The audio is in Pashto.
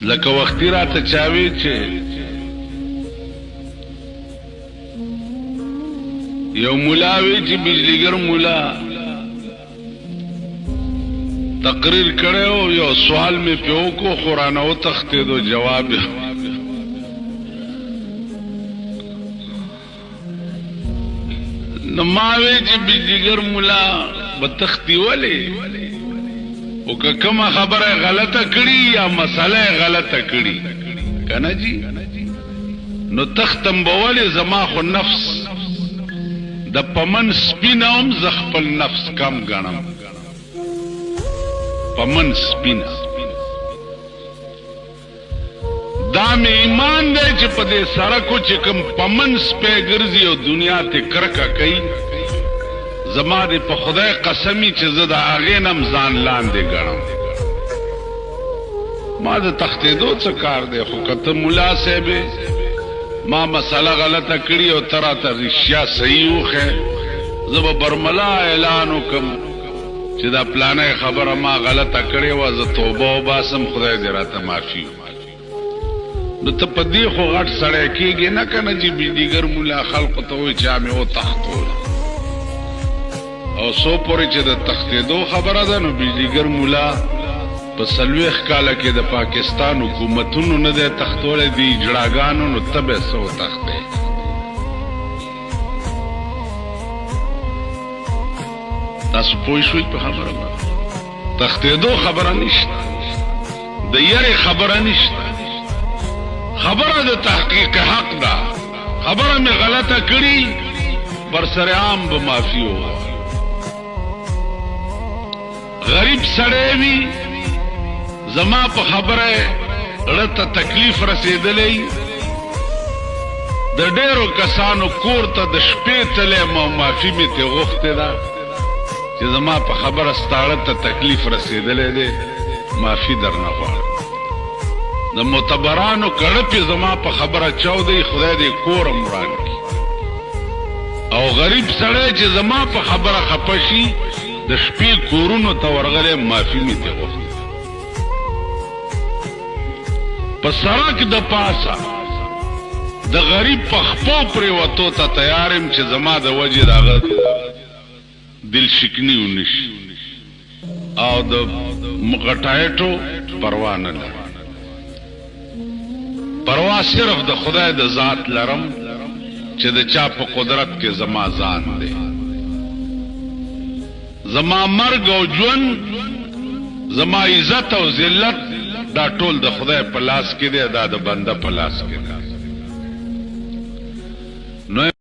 لکه وختي راته چاوي چې یو مولاوی چې بجلیګر مولا تقریر کړو یو سوال می پیو کو قرآن او تخته دو جواب نماوی چې بجلیګر مولا بتختی ولی او که کما خبره غلطه کړي یا مسئله غلطه کړي کنه جی نو تختم بولی زما خو نفس د پمن سپینم ز خپل نفس کم غنم پمن سپینا دا می ایمان دی چې په دې سړکو چې کوم پمن سپې ګرځي او دنیا ته کرکا کوي زما دې په خدای قسمی چې زه د هغې نم ځان لاندې ګڼم ما د تختېدو څه کار دی خو که ته ملا صاحبې ما مسله غلطه کړي او ته راته رښتیا صحیح وښې زه به برملا اعلان وکړم چې دا پلانه خبره ما غلطه کړې وه زه توبه وباسم خدای دې راته معافي نو ته په دې خو غټ سړی کېږې نه که نه چې بجلیګر مولا خلقو ته وایي چې مې وتښتول او سو پوری چې د تختیدو خبره ده نو بجلیګر مولا په 40 کاله کې د پاکستان حکومتونو نه دی تختولی دی جړاګانو نو ته به څه وتښتې تاسو پوه شوئ په خبره باندې تختیدو خبره نشته د یرې خبره نشته خبره د تحقیق حق ده خبره مې غلطه کړي برسر عام به معافي وغواړي غریب سړی وي زما په خبره زړه ته تکلیف رسېدلی د ډېرو کسانو کور ته د شپې تلیم او معافي مې ترې غوښتې ده چې زما په خبره ستا زړه ته تکلیف رسېدلی دی معافي درنه غواړم د معتبرانو کړپې زما په خبره چاودی خدای دې کور هم وران کړي او غریب سړی چې زما په خبره خفه شي د شپې کورونو ته ورغلی معافي مې ترې غوښتې په سړک د پاسه د غریب په خپو پرېوتو ته تیار یم چې زما د وجې د هغه دل شکني ونشي او د غټایټو پروا نه لرم پروا صرف د خدای د ذات لرم چې د چا په قدرت کې زما ځان دی زما مرګ او ژوند زما عزت او ذلت دا ټول د خدای په لاس کې دی دا د بنده په لاس کې دی